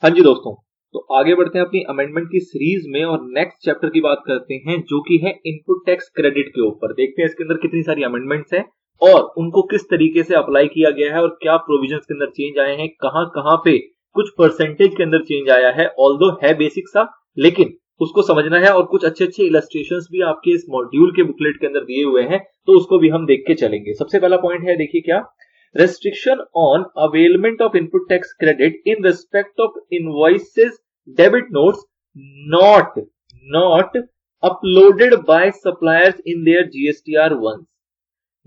हाँ जी दोस्तों, तो आगे बढ़ते हैं अपनी अमेंडमेंट की सीरीज में और नेक्स्ट चैप्टर की बात करते हैं जो कि है इनपुट टैक्स क्रेडिट के ऊपर। देखते हैं इसके अंदर कितनी सारी अमेंडमेंट्स हैं और उनको किस तरीके से अप्लाई किया गया है और क्या प्रोविजंस के अंदर चेंज आए हैं, कहां कहां पे कुछ परसेंटेज के अंदर चेंज आया है। ऑल्दो है बेसिक सा, लेकिन उसको समझना है और कुछ अच्छे अच्छे इलस्ट्रेशंस भी आपके इस मॉड्यूल के बुकलेट के अंदर दिए हुए हैं, तो उसको भी हम देख के चलेंगे। सबसे पहला पॉइंट है, देखिए क्या, restriction on availment of input tax credit in respect of invoices, debit notes not uploaded by suppliers in their GSTR 1.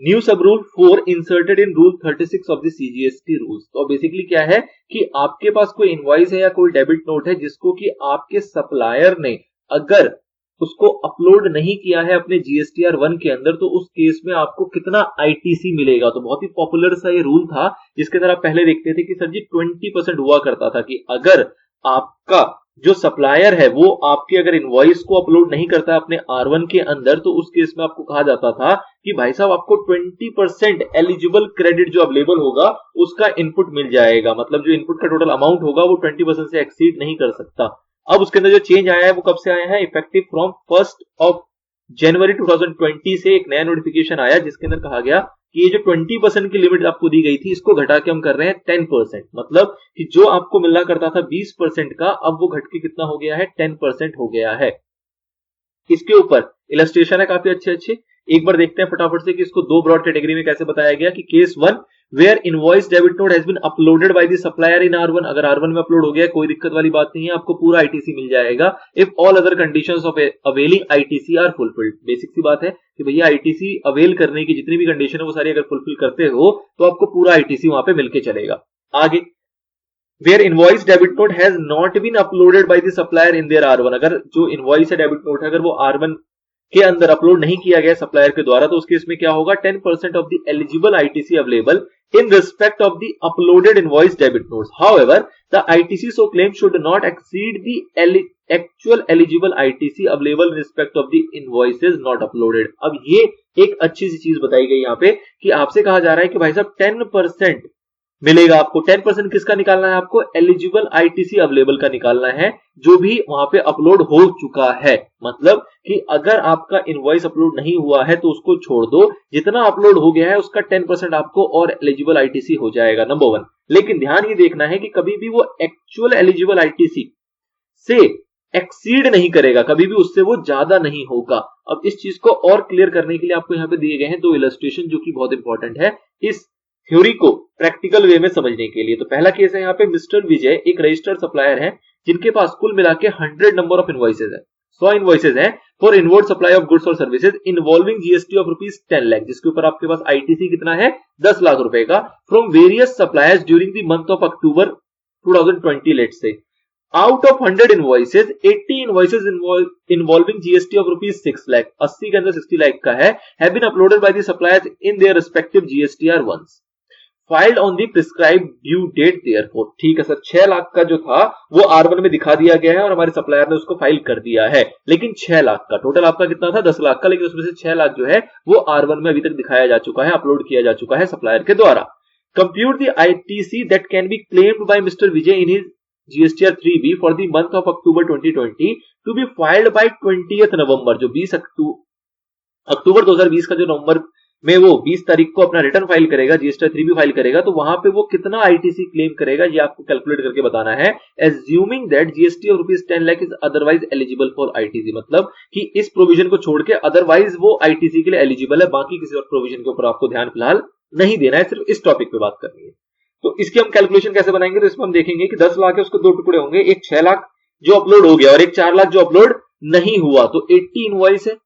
New sub rule 4 inserted in rule 36 of the CGST rules। तो basically क्या है कि आपके पास कोई invoice है या कोई debit note है जिसको कि आपके सप्लायर ने अगर उसको अपलोड नहीं किया है अपने GSTR 1 के अंदर, तो उस केस में आपको कितना ITC मिलेगा। तो बहुत ही पॉपुलर सा ये रूल था जिसके अंदर आप पहले देखते थे कि सर जी 20% हुआ करता था कि अगर आपका जो सप्लायर है वो आपके अगर इनवॉइस को अपलोड नहीं करता अपने R1 के अंदर, तो उस केस में आपको कहा जाता था कि भाई साहब आपको 20% एलिजिबल क्रेडिट जो अवेलेबल होगा उसका इनपुट मिल जाएगा। मतलब जो इनपुट का टोटल अमाउंट होगा वो 20% से एक्सीड नहीं कर सकता। अब उसके अंदर जो चेंज आया है वो कब से आया है, इफेक्टिव फ्रॉम 1 जनवरी 2020 से एक नया नोटिफिकेशन आया जिसके अंदर कहा गया कि ये जो 20% की लिमिट आपको दी गई थी इसको घटा के हम कर रहे हैं 10%। मतलब कि जो आपको मिलना करता था 20% का, अब वो घट के कितना हो गया है, 10% हो गया है। इसके ऊपर इलस्ट्रेशन है काफी अच्छे अच्छे, एक बार देखते हैं फटाफट से कि इसको दो ब्रॉड कैटेगरी में कैसे बताया गया। कि case 1, where invoice debit note has been uploaded by the supplier in R1, अगर R1 में अपलोड हो गया कोई दिक्कत वाली बात नहीं है, आपको पूरा ITC मिल जाएगा। If all other conditions of availing ITC are fulfilled, basic सी बात है कि भैया ITC अवेल करने की जितनी भी कंडीशन है वो सारी अगर फुलफिल करते हो तो आपको पूरा ITC वहां पे मिलके चलेगा। आगे, where invoice debit note has not been uploaded by the supplier in their R1, अगर जो इनवॉइस है डेबिट नोट है अगर वो R1 के अंदर अपलोड नहीं किया गया सप्लायर के द्वारा, तो उस केस में क्या होगा, 10% of the eligible ITC available in respect of the uploaded invoice debit notes. However, the ITC so claimed should not exceed the actual eligible ITC available in respect of the invoices not uploaded. अब ये एक अच्छी सी चीज बताई गई यहाँ पे कि आपसे कहा जा रहा है कि भाई साहब 10% मिलेगा आपको। 10% किसका निकालना है, आपको एलिजिबल ITC अवेलेबल का निकालना है जो भी वहां पे अपलोड हो चुका है। मतलब कि अगर आपका इनवॉइस अपलोड नहीं हुआ है तो उसको छोड़ दो, जितना अपलोड हो गया है उसका 10% आपको और एलिजिबल ITC हो जाएगा, नंबर 1। लेकिन ध्यान ये देखना है कि कभी भी वो एक्चुअल एलिजिबल ITC से एक्सीड नहीं करेगा, कभी भी उससे वो ज्यादा नहीं होगा। अब इस चीज को और क्लियर करने के लिए आपको यहाँ पे दिए गए हैं दो इलस्ट्रेशन जो कि बहुत इंपॉर्टेंट है इस थ्योरी को प्रैक्टिकल वे में समझने के लिए। तो पहला केस है यहाँ पे, मिस्टर विजय एक रजिस्टर्ड सप्लायर है जिनके पास कुल मिला के 100 नंबर ऑफ इनवॉइसेज है, 100 इनवॉइसेज है for inward supply of goods और services involving GST of ₹10 lakh, जिसके ऊपर आपके पास ITC कितना है, 10 लाख रुपए का, from various suppliers during the month of October 2020। Let's say out of 100 invoices 80 invoices involving GST of ₹6 lakh, 80 के अंदर 60 लाख का है, have been uploaded by the suppliers in their respective GSTR 1 filed on the prescribed due date therefor. ठीक है sir, 6 lakh का जो था वो R1 में दिखा दिया गया है और हमारे सप्लायर ने उसको फाइल कर दिया है, लेकिन 6 लाख का टोटल आपका कितना था, 10 लाख का, लेकिन उसमें से 6 लाख जो है वो R1 में अभी तक दिखाया जा चुका है, अपलोड किया जा चुका है सप्लायर के द्वारा। Compute the ITC that can be claimed by mister Vijay in his GSTR 3B for the month of October 2020 to be filed by 20th November, जो 20 अक्टूबर 2020 का जो नवंबर में वो 20 तारीख को अपना रिटर्न फाइल करेगा, GSTR 3B फाइल करेगा, तो वहां पे वो कितना ITC क्लेम करेगा ये आपको कैलकुलेट करके बताना है। Assuming that GST of ₹10 lakh is otherwise eligible for ITC, मतलब कि इस प्रोविजन को छोड़ के अदरवाइज वो ITC के लिए एलिजिबल है, बाकी किसी और प्रोविजन के ऊपर आपको ध्यान फिलहाल नहीं देना है, सिर्फ इस टॉपिक पे बात करनी है। तो इसकी हम कैलकुलेशन कैसे बनाएंगे, तो इसमें हम देखेंगे कि 10 लाख है उसके दो टुकड़े होंगे, एक 6 लाख जो अपलोड हो गया और एक 4 लाख जो अपलोड नहीं हुआ, तो 80 इनवॉइस है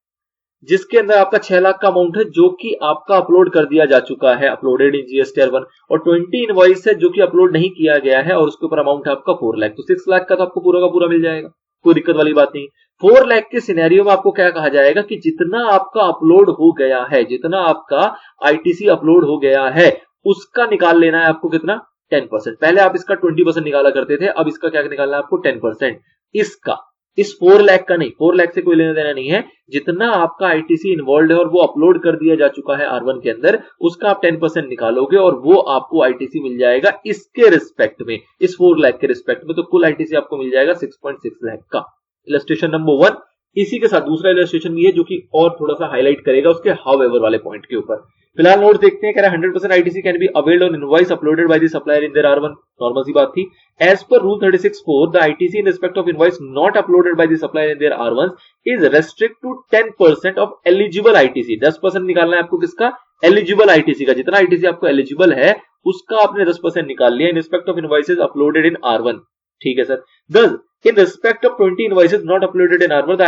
जिसके अंदर आपका 6 लाख का अमाउंट है जो कि आपका अपलोड कर दिया जा चुका है, अपलोडेड इन GSTR 1, और 20 इनवॉइस है जो कि अपलोड नहीं किया गया है और उसके ऊपर अमाउंट है आपका 4 लाख, तो 6 लाख का तो आपको पूरा का पूरा मिल जाएगा, कोई दिक्कत वाली बात नहीं। 4 लाख के सिनेरियो में आपको क्या कहा जाएगा कि जितना आपका अपलोड हो गया है, जितना आपका ITC अपलोड हो गया है उसका निकाल लेना है आपको, कितना, 10%। पहले आप इसका 20% निकाला करते थे, अब इसका क्या निकालना है आपको, 10% इसका। इस 4 लाख का नहीं, 4 लाख से कोई लेना देना नहीं है, जितना आपका आईटीसी इन्वॉल्व है और वो अपलोड कर दिया जा चुका है R1 के अंदर, उसका आप 10% निकालोगे और वो आपको आईटीसी मिल जाएगा इसके रिस्पेक्ट में, इस 4 लाख के रिस्पेक्ट में। तो कुल आईटीसी आपको मिल जाएगा 6.6 लाख का। Illustration number 1। इसी के साथ दूसरा इलस्ट्रेशन भी है जो कि और थोड़ा सा हाईलाइट करेगा उसके हाउएवर वाले पॉइंट के ऊपर। फिलहाल नोट देखते हैं, कह रहा है 100% ITC can be availed on invoice uploaded by the supplier in their R1। Normal सी बात थी। As per rule 36(4) the ITC in respect of invoice not uploaded by the supplier in their R1 is restrict to 10% of eligible ITC. 10% निकालना है आपको किसका? Eligible ITC का। जितना ITC आपको एलिजिबल है उसका आपने 10% निकाल लिया इन respect of invoices uploaded in R1। ठीक है sir. Thus, in respect of 20 invoices not uploaded in R1, the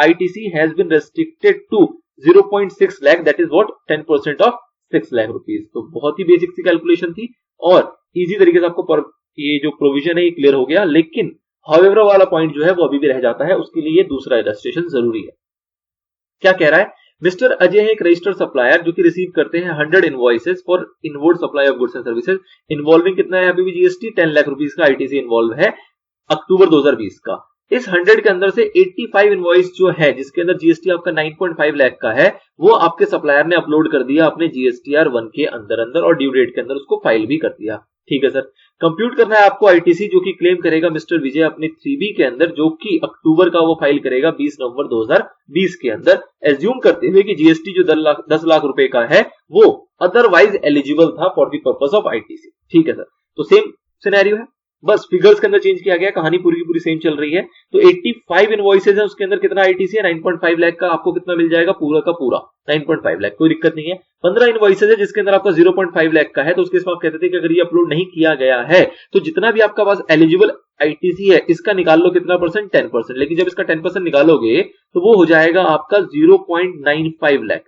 ITC has been restricted to 0.6 lakh, that is what 10% of 6 lakh rupees। तो बहुत ही बेसिक सी calculation थी और easy तरीके से आपको ये जो प्रोविजन है ये क्लियर हो गया। लेकिन हाउएवर वाला पॉइंट जो है वो अभी भी रह जाता है, उसके लिए दूसरा इलस्ट्रेशन जरूरी है। क्या कह रहा है? मिस्टर अजय है एक रजिस्टर्ड सप्लायर जो कि रिसीव करते हैं 100 invoices for inward supply of goods and services involving कितना है अभी भी जीएसटी 10 लाख रुपीस का आईटीसी इन्वॉल्व है अक्टूबर 2020 का। इस 100 के अंदर से 85 इनवॉइस जो है जिसके अंदर जीएसटी आपका 9.5 लाख का है वो आपके सप्लायर ने अपलोड कर दिया अपने जीएसटीआर 1 के अंदर और ड्यू डेट के अंदर उसको फाइल भी कर दिया। ठीक है सर। कंप्यूट करना है आपको आईटीसी जो कि क्लेम करेगा मिस्टर विजय अपने 3B के अंदर, जो कि अक्टूबर का वो फाइल करेगा 20 नवंबर 2020 के अंदर, एज्यूम करते हुए कि जीएसटी जो 10 लाख रुपए का है वो अदरवाइज एलिजिबल था for the purpose of ITC. ठीक है सर। तो सेम सिनेरियो है, बस फिगर्स के अंदर चेंज किया गया, कहानी पूरी की पूरी सेम चल रही है। तो 85 इनवॉइसेज है, उसके अंदर कितना आईटीसी है 9.5 लाख का, आपको कितना मिल जाएगा? पूरा का पूरा 9.5 लाख, कोई दिक्कत नहीं है। 15 इनवॉइसेज है जिसके अंदर आपका 0.5 लाख का है, तो उसके इसमें आप कहते थे कि अगर ये अपलोड नहीं किया गया है तो जितना भी आपका पास एलिजिबल आईटीसी है इसका निकाल लो कितना परसेंट? 10%। लेकिन जब इसका 10% निकालोगे तो वो हो जाएगा आपका 0.95 लाख,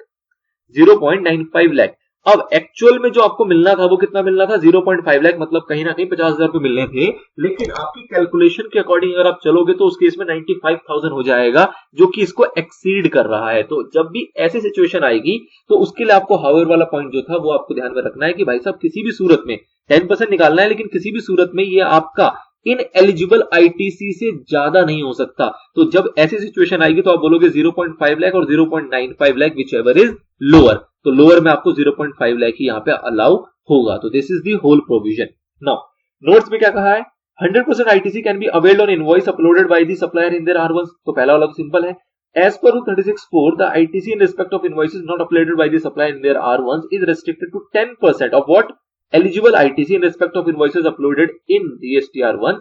0.95 लाख। अब एक्चुअल में जो आपको मिलना था वो कितना मिलना था? 0.5 लाख, मतलब कहीं ना कहीं 50,000 रुपए मिलने थे। लेकिन आपकी कैलकुलेशन के अकॉर्डिंग अगर आप चलोगे तो उस केस में 95,000 हो जाएगा, जो कि इसको एक्सीड कर रहा है। तो जब भी ऐसी सिचुएशन आएगी तो उसके लिए आपको हाउएवर वाला पॉइंट जो था वो आपको ध्यान में रखना है कि भाई साहब किसी भी सूरत में 10% निकालना है, लेकिन किसी भी सूरत में ये आपका इन एलिजिबल आईटीसी से ज्यादा नहीं हो सकता। तो जब ऐसी सिचुएशन आएगी तो आप बोलोगे 0.5 लाख और 0.95 lakh which ever is lower, तो लोअर में आपको 0.5 लाख ही यहाँ पे अलाउ होगा। तो this is the whole provision. Now notes में क्या कहा है? 100% ITC can be availed on invoice uploaded by the supplier in their R1। तो पहला वाला सिंपल है। As per Rule 36(4), the ITC in respect of invoices not uploaded by the supplier in their R1s is restricted to 10% of what? Eligible ITC in respect of invoices uploaded in GSTR1.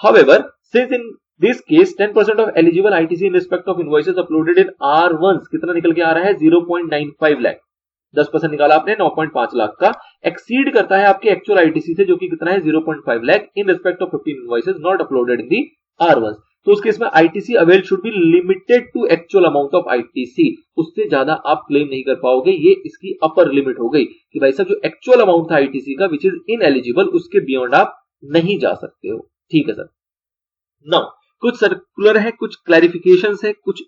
However, since in this case 10% of eligible ITC in respect of invoices uploaded in R1s कितना निकल के आ रहा है? 0.95 लाख। 10% निकाला आपने 9.5 लाख का, exceed करता है आपके एक्चुअल आईटीसी से जो कि कितना है? 0.5 lakh in respect of 15 invoices not uploaded in the R1s। तो उस केस में ITC avail should be limited to actual amount of ITC. उससे ज्यादा आप क्लेम नहीं कर पाओगे, ये इसकी अपर लिमिट हो गई कि भाई साहब जो एक्चुअल अमाउंट था आईटीसी का विच इज इनएलिजिबल, उसके बियॉन्ड आप नहीं जा सकते हो। ठीक है सर। नाउ कुछ सर्कुलर है, कुछ क्लैरिफिकेशन है, कुछ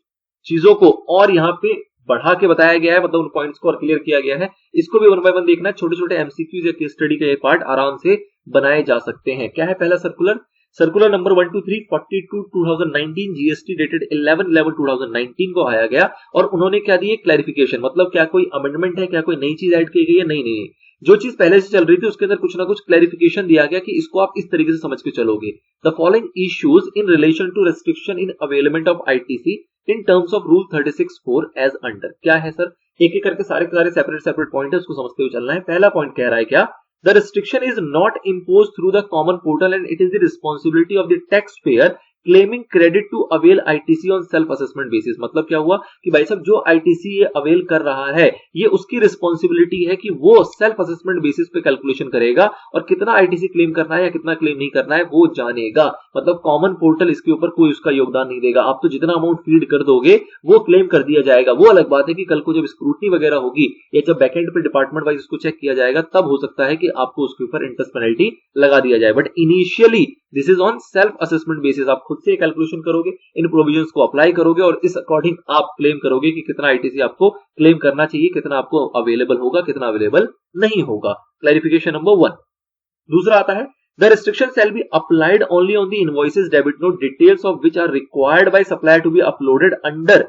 चीजों को और यहाँ पे बढ़ा के बताया गया है, मतलब उन पॉइंट्स को और क्लियर किया गया है। इसको भी 1 बाय 1 देखना है। छोटे छोटे एमसीक्यूज या केस स्टडी का ये पार्ट आराम से बनाए जा सकते हैं। क्या है पहला circular? Circular number 123/42/2019 GST dated 11/11/2019 को आया गया और उन्होंने क्या दिए? क्लैरिफिकेशन। मतलब क्या कोई अमेंडमेंट है, क्या कोई नई चीज ऐड की गई है? नहीं, जो चीज पहले से चल रही थी उसके अंदर कुछ ना कुछ क्लैरिफिकेशन दिया गया कि इसको आप इस तरीके से समझ के चलोगे। The following issues in relation to restriction in availment of ITC in terms of rule 36(4) as under. क्या है सर? एक एक करके सारे सेपरेट पॉइंट है, उसको समझते हुए चलना है। पहला पॉइंट कह रहा है क्या? The restriction is not imposed through the common portal and it is the responsibility of the taxpayer claiming credit to avail ITC on self assessment basis। मतलब क्या हुआ कि भाई साहब जो ITC ये अवेल कर रहा है ये उसकी रिस्पॉन्सिबिलिटी है कि वो सेल्फ असेसमेंट बेसिस पे कैलकुलेशन करेगा और कितना ITC क्लेम करना है या कितना क्लेम नहीं करना है वो जानेगा। मतलब कॉमन पोर्टल इसके ऊपर कोई उसका योगदान नहीं देगा। आप तो जितना अमाउंट फीड कर दोगे वो क्लेम कर दिया जाएगा। वो अलग बात है कि कल को जब स्क्रूटनी वगैरह होगी या जब बैकएंड पे डिपार्टमेंट वाइज उसको चेक किया जाएगा तब हो सकता है कि आपको उसके ऊपर इंटरेस्ट पेनल्टी लगा दिया जाए। But initially this is on self assessment basis. आप खुद से कैलकुलेशन करोगे, इन प्रोविजंस को अप्लाई करोगे और इस अकॉर्डिंग आप क्लेम करोगे कि कितना आईटीसी आपको क्लेम करना चाहिए, कितना आपको अवेलेबल होगा, कितना अवेलेबल नहीं होगा। Clarification number 1। दूसरा आता है The restriction shall be applied only on the invoices debit note details of which are required by supplier to be uploaded under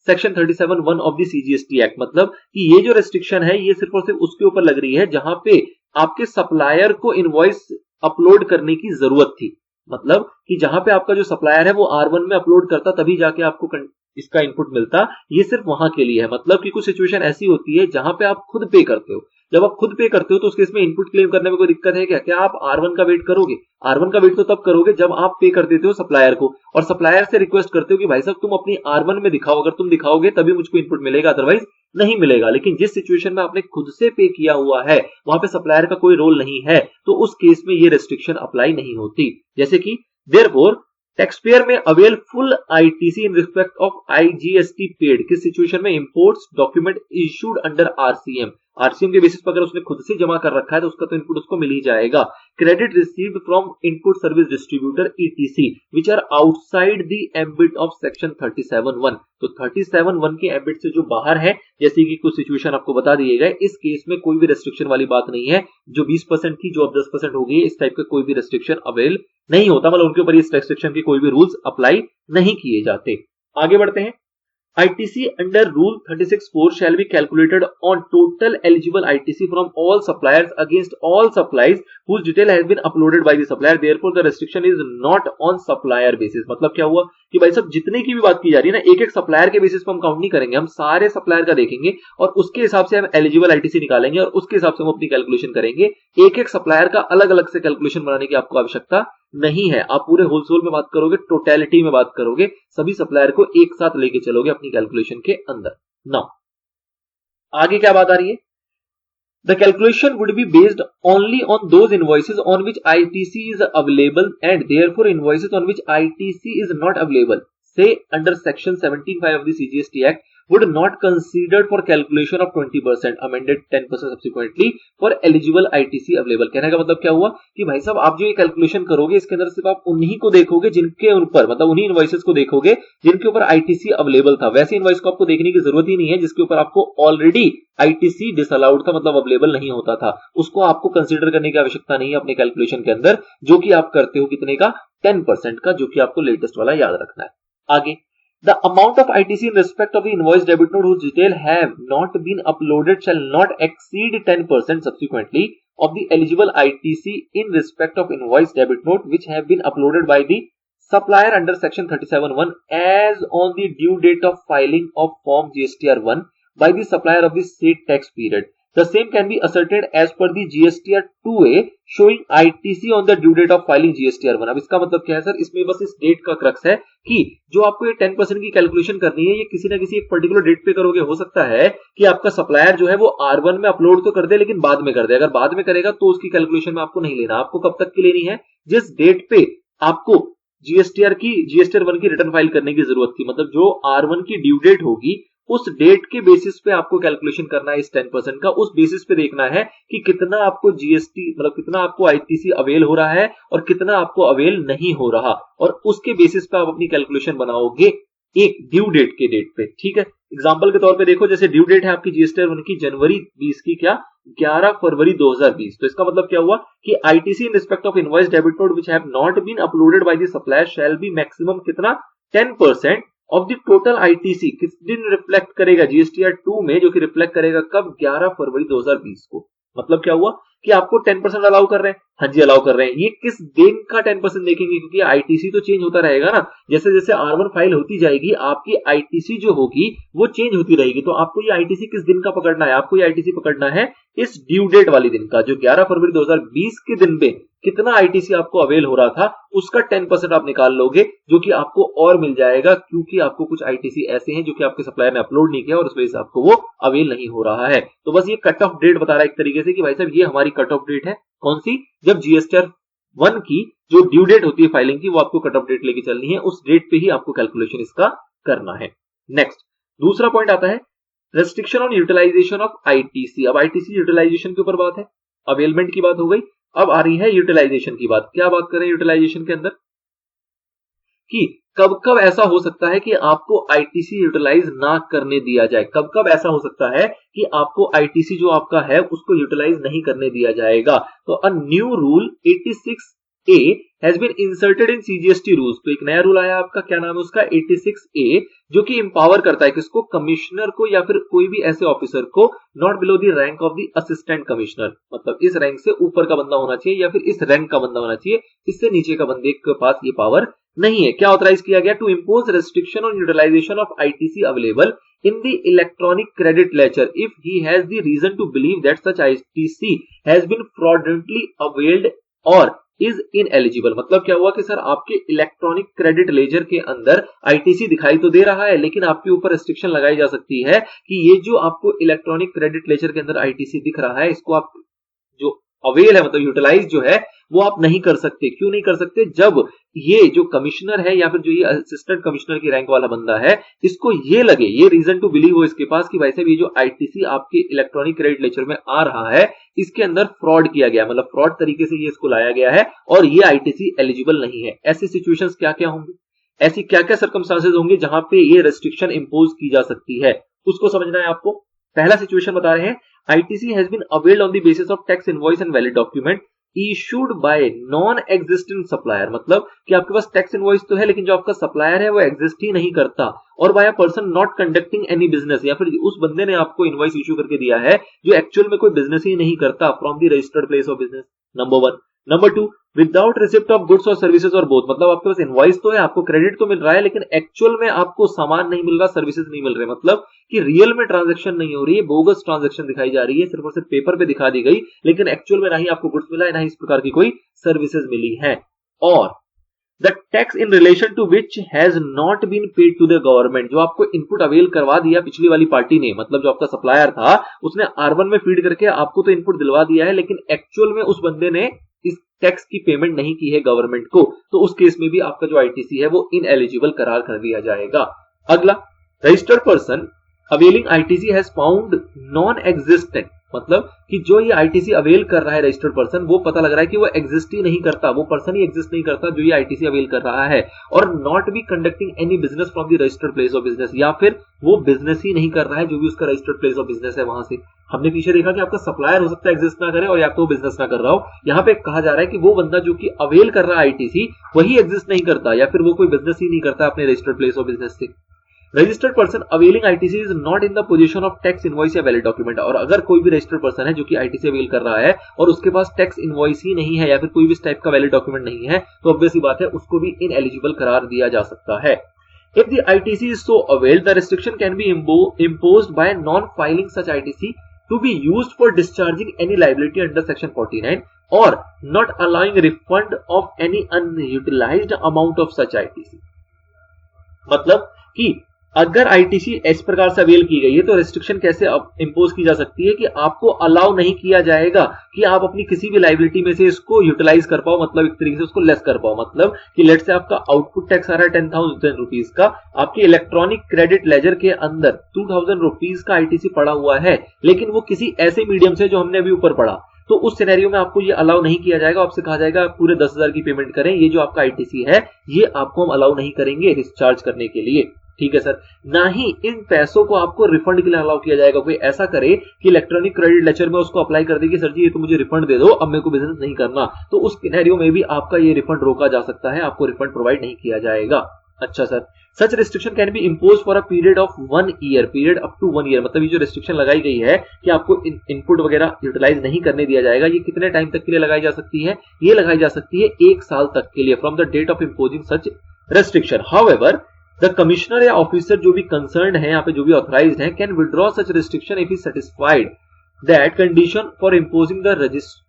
section 37(1) of the CGST act. मतलब कि ये जो रेस्ट्रिक्शन है ये सिर्फ और सिर्फ उसके ऊपर लग रही है जहां पे आपके सप्लायर को इनवॉइस अपलोड करने की जरूरत थी। मतलब कि जहां पे आपका जो सप्लायर है वो R1 में अपलोड करता तभी जाके आपको इसका इनपुट मिलता, ये सिर्फ वहां के लिए है। मतलब कि कुछ सिचुएशन ऐसी होती है जहां पे आप खुद पे करते हो, जब आप खुद पे करते हो तो उस केस में इनपुट क्लेम करने में कोई दिक्कत है क्या? क्या आप R1 का वेट करोगे? R1 का वेट तो तब करोगे जब आप पे कर देते हो सप्लायर को और सप्लायर से रिक्वेस्ट करते हो कि भाई साहब तुम अपनी R1 में दिखाओ, अगर तुम दिखाओगे तभी मुझको इनपुट मिलेगा, अदरवाइज नहीं मिलेगा। लेकिन जिस सिचुएशन में आपने खुद से पे किया हुआ है वहां पे सप्लायर का कोई रोल नहीं है तो उस केस में ये रेस्ट्रिक्शन अप्लाई नहीं होती। जैसे कि देयरफॉर टैक्सपेयर में avail full ITC in respect of IGST paid किस सिचुएशन में? Imports document issued under RCM, RCM के बेसिस पर अगर उसने खुद से जमा कर रखा है तो उसका तो इनपुट उसको मिल ही जाएगा। Credit received from input service distributor etc which are outside the ambit of section 37(1), तो 37(1) के एम्बिट से जो बाहर है, जैसे कि कुछ सिचुएशन आपको बता दिए गए, इस केस में कोई भी रेस्ट्रिक्शन वाली बात नहीं है। जो 20% थी जो अब 10% हो गई, इस टाइप का कोई भी रेस्ट्रिक्शन अवेल नहीं होता, मतलब उनके ऊपर इस रेस्ट्रिक्शन के कोई भी रूल्स अप्लाई नहीं किए जाते। आगे बढ़ते हैं। ITC under Rule 36(4) shall be calculated on total eligible ITC from all suppliers against all supplies whose detail has been uploaded by the supplier. Therefore, the restriction is not on supplier basis. मतलब क्या हुआ कि भाई साहब जितने की भी बात की जा रही है ना, एक एक सप्लायर के बेसिस पर हम काउंट नहीं करेंगे, हम सारे सप्लायर का देखेंगे और उसके हिसाब से हम एलिजिबल ITC निकालेंगे और उसके हिसाब से हम अपनी कैलकुलेशन करेंगे। एक एक सप्लायर का अलग अलग से कैलकुलेशन बनाने की आपको आवश्यकता नहीं है। आप पूरे होलसेल में बात करोगे, टोटलिटी में बात करोगे, सभी सप्लायर को एक साथ लेके चलोगे अपनी कैलकुलेशन के अंदर। नाउ आगे क्या बात आ रही है? The calculation would be based only on those invoices on which ITC is available and therefore invoices on which ITC is not available, say under section 17(5) of the CGST Act, would not considered for calculation of 20%, amended 10% subsequently for eligible ITC available। कहने का मतलब क्या हुआ कि भाई साहब आप जो ये कैलकुलेशन करोगे इसके अंदर सिर्फ आप उन्हीं को देखोगे जिनके ऊपर, मतलब उन्हीं इनवॉइसेस को देखोगे जिनके ऊपर ITC अवेलेबल था। वैसे इनवॉइस को आपको देखने की जरूरत ही नहीं है जिसके ऊपर आपको ऑलरेडी ITC डिसअलाउड था, मतलब अवेलेबल नहीं होता था, उसको आपको कंसीडर करने की आवश्यकता नहीं है अपने कैलकुलेशन के अंदर, जो कि आप करते हो कितने का? 10% का, जो कि आपको लेटेस्ट वाला याद रखना है। आगे The amount of ITC in respect of the invoice debit note whose detail have not been uploaded shall not exceed 10% subsequently of the eligible ITC in respect of invoice debit note which have been uploaded by the supplier under section 37(1) as on the due date of filing of form GSTR1 by the supplier of the said tax period. The same can be asserted as per the GSTR 2A showing ITC on the due date of filing GSTR1। अब इसका मतलब क्या है sir? इसमें बस इस date का crux है कि जो आपको ये 10% की कैलकुलेशन करनी है ये किसी ना किसी एक पर्टिकुलर डेट पे करोगे। हो सकता है कि आपका सप्लायर जो है वो R1 में अपलोड तो कर दे लेकिन बाद में कर दे। अगर बाद में करेगा तो उसकी कैलकुलेशन में आपको नहीं लेना। आपको कब तक की लेनी है? जिस डेट पे आपको GSTR1 की रिटर्न फाइल करने की जरूरत थी, मतलब जो R1 की ड्यू डेट होगी उस डेट के बेसिस पे आपको कैलकुलेशन करना है इस 10% का। उस बेसिस पे देखना है कि कितना आपको जीएसटी, मतलब कितना आपको आईटीसी अवेल हो रहा है और कितना आपको अवेल नहीं हो रहा, और उसके बेसिस पे आप अपनी कैलकुलेशन बनाओगे एक ड्यू डेट के डेट पे। ठीक है, एग्जांपल के तौर पे देखो, जैसे ड्यू डेट है आपकी जीएसटी की जनवरी 20 की, क्या 11 फरवरी 2020। तो इसका मतलब क्या हुआ कि ITC in respect of invoice debit note which have not been uploaded by the supplier shall be maximum कितना? 10% ऑफ द टोटल आईटीसी। किस दिन रिफ्लेक्ट करेगा? जीएसटीआर 2 में, जो कि रिफ्लेक्ट करेगा कब? 11 फरवरी 2020 को। मतलब क्या हुआ कि आपको 10% अलाउ कर रहे हैं। हाँ जी, अलाउ कर रहे हैं। ये किस दिन का 10% देखेंगे, क्योंकि आईटीसी तो चेंज होता रहेगा ना। जैसे जैसे R1 फाइल होती जाएगी आपकी आईटीसी जो होगी वो चेंज होती रहेगी। तो आपको ये आईटीसी किस दिन का पकड़ना है? आपको ये आईटीसी पकड़ना है इस ड्यू डेट वाली दिन का, जो 11 फरवरी 2020 के दिन पे कितना आईटीसी आपको अवेल हो रहा था उसका 10% आप निकाल लोगे, जो कि आपको और मिल जाएगा, क्योंकि आपको कुछ आईटीसी ऐसे हैं जो कि आपके सप्लायर ने अपलोड नहीं किया और उस वजह से आपको वो अवेल नहीं हो रहा है। तो बस ये कट ऑफ डेट बता रहा है एक तरीके से कि भाई साहब ये हमारी कट ऑफ डेट है। कौन सी? जब जीएसटीआर 1 की जो ड्यू डेट होती है फाइलिंग की, वो आपको कट ऑफ डेट लेके चलनी है, उस डेट पे ही आपको कैलकुलेशन इसका करना है। नेक्स्ट दूसरा पॉइंट आता है restriction on utilisation of ITC. अब आईटीसी यूटिलाइजेशन के ऊपर बात है, अवेलमेंट की बात हो गई, अब आ रही है यूटिलाइजेशन की बात। क्या बात करें यूटिलाइजेशन के अंदर कि कब कब ऐसा हो सकता है कि आपको आईटीसी यूटिलाइज ना करने दिया जाए, कब कब ऐसा हो सकता है कि आपको आईटीसी जो आपका है उसको यूटिलाइज नहीं करने दिया जाएगा। तो a new rule 86A has been inserted in CGST rules. तो एक नया रूल आया आपका, क्या नाम है उसका, 86A, जो कि इंपावर करता है किसको, कमिश्नर को या फिर कोई भी ऐसे ऑफिसर को, not below the rank of the assistant commissioner, मतलब इस रैंक से ऊपर का बंदा होना चाहिए या फिर इस रैंक का बंदा होना चाहिए, इससे नीचे का बंदे के पास ये पावर नहीं है। क्या ऑथराइज किया गया, to impose restriction on utilisation of ITC available in the electronic credit ledger if he has the reason to believe that such ITC has been fraudulently availed or is ineligible। मतलब क्या हुआ कि sir आपके electronic credit laser के अंदर ITC दिखाई तो दे रहा है, लेकिन आपके ऊपर रिस्ट्रिक्शन लगाई जा सकती है कि ये जो आपको इलेक्ट्रॉनिक क्रेडिट लेजर के अंदर आईटीसी दिख रहा है, इसको आप जो अवेल है मतलब यूटिलाइज जो है वो आप नहीं कर सकते। क्यों नहीं कर सकते, जब ये जो कमिश्नर है या फिर जो ये असिस्टेंट कमिश्नर की रैंक वाला बंदा है, इसको ये लगे, ये रीजन टू बिलीव हो इसके पास कि भाई साहब ये जो आईटीसी आपके इलेक्ट्रॉनिक क्रेडिट लेजर में आ रहा है इसके अंदर फ्रॉड किया गया, मतलब फ्रॉड तरीके से ये इसको लाया गया है और ये आईटीसी एलिजिबल नहीं है। ऐसी सिचुएशंस क्या क्या होंगी, ऐसी क्या क्या सर्कमस्टांसेस होंगे जहां पे ये रेस्ट्रिक्शन इंपोज की जा सकती है, उसको समझना है आपको। पहला सिचुएशन बता रहे हैं, ITC has been availed on the basis of tax invoice and valid document issued by non-existent supplier। मतलब कि आपके पास टैक्स इनवॉइस तो है लेकिन जो आपका सप्लायर है वो एग्जिस्ट ही नहीं करता, और by a person not conducting any business, या फिर उस बंदे ने आपको इनवॉइस इशू करके दिया है जो एक्चुअल में कोई बिजनेस ही नहीं करता, from the registered place of business, number 1। Number 2, without receipt of goods और सर्विसेज और बोथ, मतलब आपके पास इनवॉइस तो है, आपको क्रेडिट तो मिल रहा है लेकिन एक्चुअल में आपको सामान नहीं मिल रहा, सर्विसेज नहीं मिल रहे, मतलब कि रियल में ट्रांजैक्शन नहीं हो रही है, बोगस ट्रांजैक्शन दिखाई जा रही है, सिर्फ और सिर्फ पेपर पे दिखा दी गई, लेकिन एक्चुअल में ना ही आपको गुड्स मिला है ना ही इस प्रकार की कोई सर्विसेज मिली है। और the tax in relation to which has not been paid to the government, जो आपको इनपुट अवेल करवा दिया पिछली वाली पार्टी ने, मतलब जो आपका सप्लायर था उसने R1 में फीड करके आपको तो इनपुट दिलवा दिया है लेकिन एक्चुअल में उस बंदे ने इस टैक्स की पेमेंट नहीं की है गवर्नमेंट को, तो उस केस में भी आपका जो आईटीसी है वो इनएलिजिबल करार कर दिया जाएगा। अगला, registered person availing ITC has found non existent, मतलब कि जो ये आईटीसी अवेल कर रहा है रजिस्टर्ड पर्सन, वो पता लग रहा है कि वो एग्जिस्ट ही नहीं करता, वो पर्सन ही एग्जिस्ट नहीं करता जो ये आईटीसी अवेल कर रहा है, और not be conducting any business from the registered place of business, या फिर वो बिजनेस ही नहीं कर रहा है जो भी उसका रजिस्टर्ड प्लेस ऑफ बिजनेस है वहां से। हमने पीछे देखा कि आपका सप्लायर हो सकता है एग्जिस्ट ना करे और या तो बिजनेस ना कर रहा हो, यहाँ पे कहा जा रहा है कि वो बंदा जो कि अवेल कर रहा है आईटीसी वही एग्जिस्ट नहीं करता या फिर वो कोई बिजनेस ही नहीं करता अपने रजिस्टर्ड प्लेस ऑफ बिजनेस से। Registered person availing ITC is not in the position of tax invoice या वैलिड डॉक्यूमेंट, और अगर कोई भी रजिस्टर्ड पर्सन है जो कि आईटीसी अवेल कर रहा है और उसके पास टैक्स इनवॉइस ही नहीं है या फिर कोई भी टाइप का वैलिड डॉक्यूमेंट नहीं है, तो ऑब्वियस सी बात है उसको भी इनएलिजिबल करार दिया जा सकता है। If the ITC is so availed, the restriction can be imposed by non-filing such ITC to be used for discharging any liability under Section 49 or not allowing refund of any unutilized amount of such ITC। मतलब कि अगर ITC इस प्रकार से avail की गई है तो रेस्ट्रिक्शन कैसे इंपोज की जा सकती है कि आपको अलाउ नहीं किया जाएगा कि आप अपनी किसी भी लाइबिलिटी में से इसको यूटिलाइज कर पाओ, मतलब एक तरीके से उसको लेस कर पाओ। मतलब कि लेट से आपका आउटपुट टैक्स आ रहा है 10,000 रुपीज का, आपके इलेक्ट्रॉनिक क्रेडिट लेजर के अंदर 2,000 रुपीज का आईटीसी पड़ा हुआ है, लेकिन वो किसी ऐसे मीडियम से जो हमने अभी ऊपर पढ़ा, तो उस सिनेरियो में आपको ये अलाउ नहीं किया जाएगा, आपसे कहा जाएगा पूरे 10,000 की पेमेंट करें, ये जो आपका आईटीसी है ये आपको हम अलाउ नहीं करेंगे डिस्चार्ज करने के लिए। ठीक है सर, ना ही इन पैसों को आपको रिफंड के लिए अलाउ किया जाएगा। कोई ऐसा करे कि इलेक्ट्रॉनिक क्रेडिट लेजर में उसको अप्लाई कर दे कि सर जी ये तो मुझे रिफंड दे दो, अब मेरे को बिजनेस नहीं करना, तो उस सिनेरियो में भी आपका ये रिफंड रोका जा सकता है, आपको रिफंड प्रोवाइड नहीं किया जाएगा। अच्छा sir, such restriction can be impose for a period of 1 year, period up to 1 year, मतलब ये जो रिस्ट्रिक्शन लगाई गई है कि आपको इनपुट वगैरह यूटिलाइज नहीं करने दिया जाएगा, ये कितने टाइम तक के लिए लगाई जा सकती है? ये लगाई जा सकती है 1 साल तक के लिए, from the date of imposing such restriction. However the commissioner या ऑफिसर जो भी कंसर्न्ड है, यहाँ पे जो भी ऑथराइज्ड है, can withdraw such restriction if he satisfied that condition for imposing the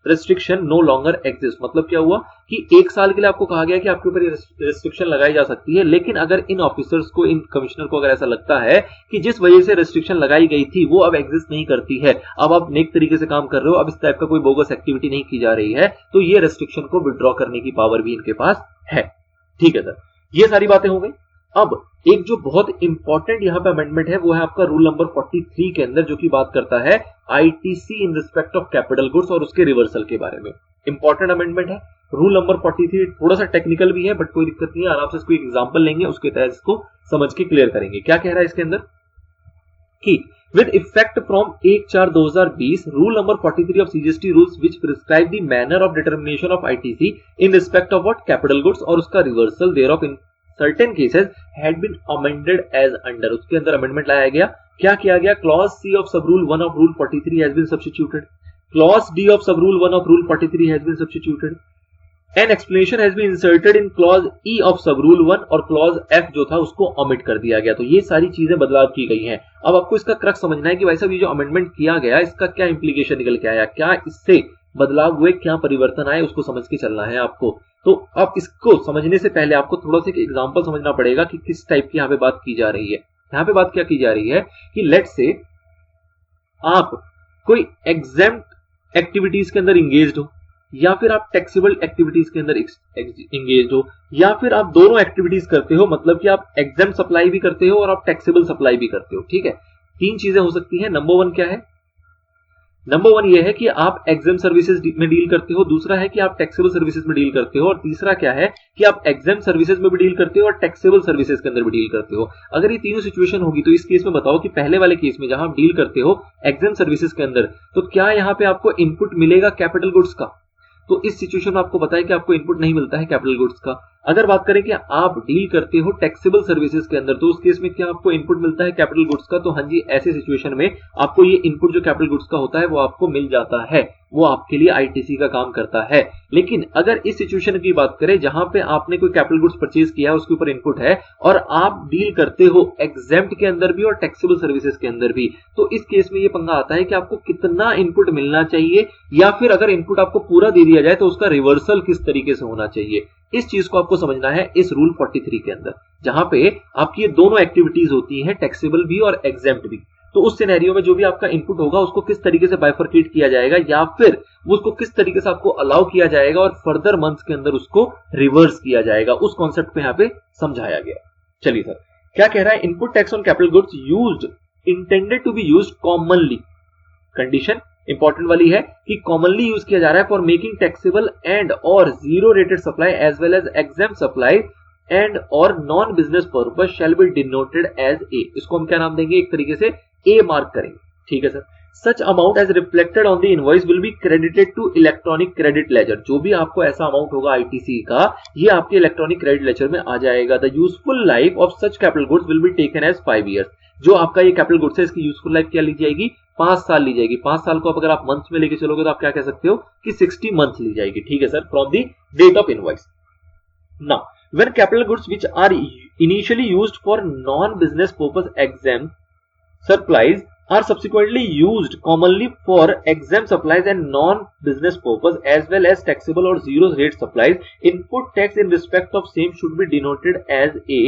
restriction no longer exist. मतलब क्या हुआ कि 1 साल के लिए आपको कहा गया कि आपके ऊपर ये रेस्ट्रिक्शन लगाई जा सकती है, लेकिन अगर इन ऑफिसर्स को, इन कमिश्नर को अगर ऐसा लगता है कि जिस वजह से रेस्ट्रिक्शन लगाई गई थी वो अब एग्जिस्ट नहीं करती है, अब आप नेक तरीके से काम कर रहे हो, अब इस टाइप का कोई बोगस एक्टिविटी नहीं की जा रही है, तो ये रेस्ट्रिक्शन को विड्रॉ करने की पावर भी इनके पास है। ठीक है सर, ये सारी बातें हो गई। अब एक जो बहुत इंपॉर्टेंट यहां पे अमेंडमेंट है वो है आपका रूल नंबर 43 के अंदर, जो कि बात करता है ITC in respect of capital goods और उसके रिवर्सल के बारे में। इंपॉर्टेंट अमेंडमेंट है, रूल नंबर 43 थोड़ा सा टेक्निकल भी है बट कोई दिक्कत नहीं है, आराम से इसको एक एग्जांपल लेंगे, उसके तहत इसको समझ के क्लियर करेंगे। क्या कह रहा है इसके अंदर कि with effect from 1/4/2020 rule number 43 of CGST rules which prescribe the manner of determination of ITC in respect of what capital goods और उसका reversal thereof in certain cases had been amended as under, उसके अंदर amendment लाया गया। क्या किया गया? clause C of sub rule 1 of rule 43 has been substituted, clause D of sub rule 1 of rule 43 has been substituted, An explanation has been inserted in clause E of sub rule 1 और clause F जो था उसको omit कर दिया गया। तो ये सारी चीजें बदलाव की गई हैं। अब आपको इसका क्रक्स समझना है कि भाई साहब ये जो अमेंडमेंट किया गया इसका क्या इंप्लीकेशन निकल के आया, क्या इससे बदलाव हुए, क्या परिवर्तन आए, उसको समझ के चलना है आपको। तो अब इसको समझने से पहले आपको थोड़ा सा एग्जाम्पल समझना पड़ेगा कि किस टाइप की यहाँ पे बात की जा रही है। यहाँ पे बात क्या की जा रही है कि लेट से आप कोई एग्जेम्प्ट एक्टिविटीज के अंदर इंगेज्ड हो या फिर आप टैक्सेबल एक्टिविटीज के अंदर इंगेज हो या फिर आप दोनों एक्टिविटीज करते हो, मतलब कि आप एग्जाम सप्लाई भी करते हो और आप टैक्सेबल सप्लाई भी करते हो। ठीक है, तीन चीजें हो सकती हैं। नंबर वन क्या है? नंबर वन ये है कि आप एग्जाम सर्विसेज में डील करते हो, दूसरा है कि आप टैक्सेबल सर्विसेज में डील करते हो और तीसरा क्या है कि आप एग्जाम सर्विसेज में भी डील करते हो और टैक्सेबल सर्विसेज के अंदर भी डील करते हो। अगर ये तीनों सिचुएशन होगी तो इस केस में बताओ कि पहले वाले केस में जहां आप डील करते हो एग्जाम सर्विसेज के अंदर, तो क्या यहां पे आपको इनपुट मिलेगा कैपिटल गुड्स का? तो इस सिचुएशन में आपको बताया कि आपको इनपुट नहीं मिलता है कैपिटल गुड्स का। अगर बात करें कि आप डील करते हो टैक्सेबल सर्विसेज के अंदर, तो उस केस में क्या आपको इनपुट मिलता है कैपिटल गुड्स का? तो हाँ जी, ऐसे सिचुएशन में आपको ये इनपुट जो कैपिटल गुड्स का होता है वो आपको मिल जाता है, वो आपके लिए आईटीसी का काम करता है। लेकिन अगर इस सिचुएशन की बात करें जहां पे आपने कोई कैपिटल गुड्स परचेज किया है, उसके ऊपर इनपुट है और आप डील करते हो एग्जेम्प्ट के अंदर भी और टैक्सेबल सर्विसेज के अंदर भी, तो इस केस में ये पंगा आता है कि आपको कितना इनपुट मिलना चाहिए या फिर अगर इनपुट आपको पूरा दे दिया जाए तो उसका रिवर्सल किस तरीके से होना चाहिए। इस चीज को आपको समझना है इस रूल 43 के अंदर, जहां पे आपकी ये दोनों एक्टिविटीज होती हैं, टैक्सेबल भी और एग्जेम्प्ट भी। तो उस सिनेरियो में जो भी आपका इनपुट होगा उसको किस तरीके से बाइफरकेट किया जाएगा या फिर उसको किस तरीके से आपको अलाउ किया जाएगा और फर्दर मंथ्स के अंदर उसको रिवर्स किया जाएगा, उस कॉन्सेप्ट पे यहाँ पे समझाया गया। चलिए सर, क्या कह रहा है? Input tax on capital goods used intended to be used commonly, condition important वाली है कि कॉमनली यूज किया जा रहा है फॉर मेकिंग टैक्सेबल एंड और zero rated supply as well as exempt supply and और non business purpose shall be denoted as A. इसको हम क्या नाम देंगे? एक तरीके से ए मार्क करेंगे। ठीक है sir. Such amount as reflected on the invoice will be credited to electronic credit ledger. जो भी आपको ऐसा अमाउंट होगा आईटीसी का, ये आपके इलेक्ट्रॉनिक क्रेडिट लेजर में आ जाएगा। The useful life of such capital goods will be taken as 5 years। जो आपका ये कैपिटल गुड्स है इसकी यूजफुल लाइफ क्या ली जाएगी? 5 साल ली जाएगी। 5 साल को अगर आप मंथ्स में लेके चलोगे तो आप क्या कह सकते हो कि 60 मंथ्स ली जाएगी। ठीक है sir, from the date of invoice. Now when capital goods which are initially used for non-business purpose exempt supplies are subsequently used commonly for exempt supplies and non-business purpose as well as taxable or zero rate supplies, input tax in respect of same should be denoted as A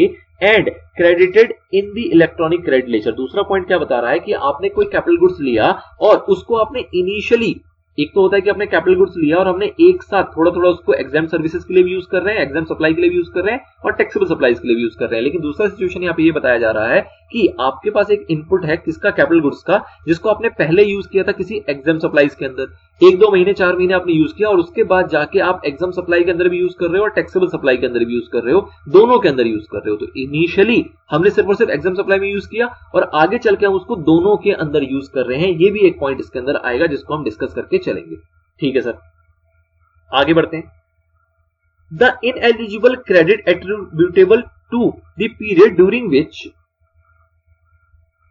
and credited in the electronic credit ledger। दूसरा point क्या बता रहा है कि आपने कोई capital goods लिया और उसको आपने इनिशियली, एक तो होता है कि आपने कैपिटल गुड्स लिया और हमने एक साथ थोड़ा थोड़ा उसको एग्जाम सर्विसेज के लिए भी यूज कर रहे हैं, एग्जाम सप्लाई के लिए भी यूज कर रहे हैं और टैक्सेबल सप्लाईज के लिए भी यूज कर रहे हैं। लेकिन दूसरा सिचुएशन यहाँ पे ये बताया जा रहा है कि आपके पास एक इनपुट है किसका? कैपिटल गुड्स का, जिसको आपने पहले यूज किया था किसी एग्जाम सप्लाईज के अंदर, 1-2 महीने 4 महीने आपने यूज किया और उसके बाद जाके आप एग्जाम सप्लाई के अंदर भी यूज कर रहे हो और टैक्सेबल सप्लाई के अंदर भी यूज कर रहे हो, दोनों के अंदर यूज कर रहे हो। तो इनिशियली हमने सिर्फ और सिर्फ एग्जाम सप्लाई में यूज किया और आगे चल के हम उसको दोनों के अंदर यूज कर रहे हैं। ये भी एक पॉइंट इसके अंदर आएगा जिसको हम डिस्कस करके चलेंगे। ठीक है सर, आगे बढ़ते हैं। The ineligible credit attributable to the period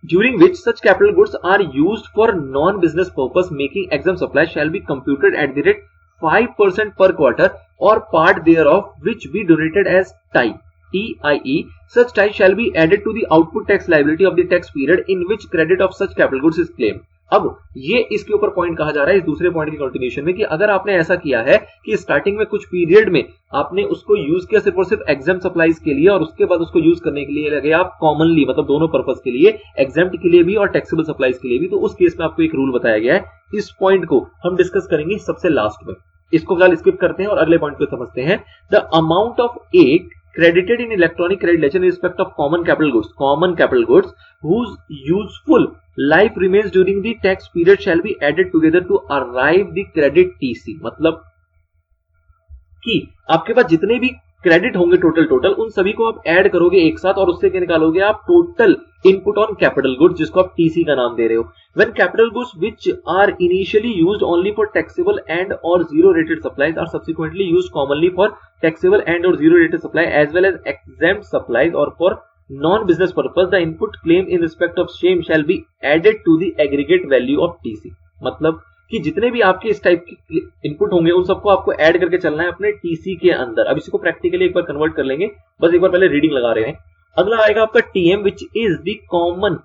during which such capital goods are used for non-business purpose making exempt supply shall be computed at the rate 5% per quarter or part thereof which be donated as TIE. TIE. Such TIE shall be added to the output tax liability of the tax period in which credit of such capital goods is claimed. अब ये इसके ऊपर point कहा जा रहा है इस दूसरे पॉइंट की कंटिन्यूएशन में कि अगर आपने ऐसा किया है कि स्टार्टिंग में कुछ पीरियड में आपने उसको यूज किया सिर्फ और सिर्फ एग्जाम सप्लाईज के लिए और उसके बाद उसको यूज करने के लिए लगे आप कॉमनली, मतलब दोनों पर्पस के लिए, एग्जाम्प्ट के लिए भी और टैक्सेबल सप्लाईज के लिए भी, तो उस केस में आपको एक रूल बताया गया है। इस पॉइंट को हम डिस्कस करेंगे सबसे लास्ट में, इसको फिलहाल स्किप करते हैं और अगले पॉइंट को समझते हैं। The amount of A credited in electronic credit ledger in respect of common capital goods whose useful life remains during the tax period shall be added together to arrive the credit TC। मतलब कि आपके पास जितने भी credit होंगे total उन सभी को आप ऐड करोगे एक साथ और उससे क्या निकालोगे आप total input on capital goods, जिसको आप टीसी का नाम दे रहे हो। When capital goods which are initially used only for taxable and और zero rated supplies are subsequently used commonly for taxable and और zero rated supply as well as exempt supplies और for non business purpose, the input claim in respect of same shall be added to the aggregate value of TC. मतलब कि जितने भी आपके इस type के input होंगे उन सबको आपको ऐड करके चलना है अपने टीसी के अंदर। अब इसको प्रैक्टिकली एक बार कन्वर्ट कर लेंगे, बस एक बार पहले रीडिंग लगा रहे हैं। अगला आएगा आपका TM which is the common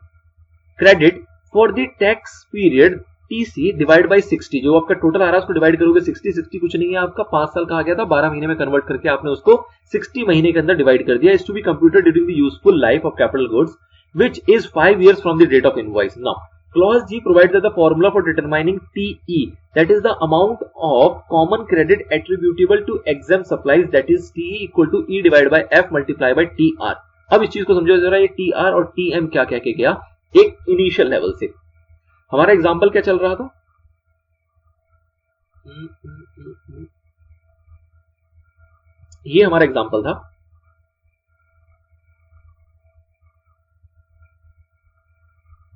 credit for the tax period TC divide by 60। जो आपका टोटल आ रहा है उसको डिवाइड करोगे 60 कुछ नहीं है आपका 5 साल का आ गया था, 12 महीने में कन्वर्ट करके आपने उसको 60 महीने के अंदर डिवाइड कर दिया। Is to be computed during the useful life of capital goods which is 5 years from the date of invoice. Now, clause G provides that the formula for determining TE, that is the amount of common credit attributable to exempt supplies, that is TE equal to E divided by F multiplied by TR. अब इस चीज को समझो जरा, ये TR और TM क्या कह के गया एक इनिशियल लेवल से। हमारा एग्जांपल क्या चल रहा था, ये हमारा एग्जांपल था।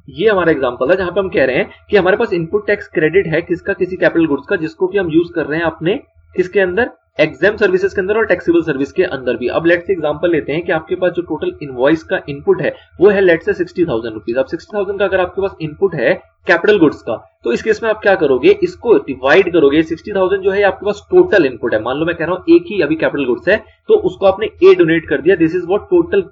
ये हमारा एग्जांपल है जहां पे हम कह रहे हैं कि हमारे पास इनपुट टैक्स क्रेडिट है किसका, किसी कैपिटल गुड्स का, जिसको कि हम यूज कर रहे हैं अपने किसके अंदर, एग्जाम सर्विसेज के अंदर और टैक्सेबल सर्विस के अंदर भी। अब लेट्स से एग्जांपल लेते हैं कि आपके पास जो टोटल इनवॉइस का इनपुट है वो है लेट्स से 60,000 रुपीज। अब 60,000 का अगर आपके पास इनपुट है कैपिटल गुड्स का, तो इस केस में आप क्या करोगे, इसको डिवाइड करोगे। 60,000 जो है आपके पास टोटल इनपुट है, मान लो मैं कह रहा हूं एक ही अभी कैपिटल गुड्स है तो उसको आपने ए डोनेट कर दिया। दिस इज व्हाट टोटल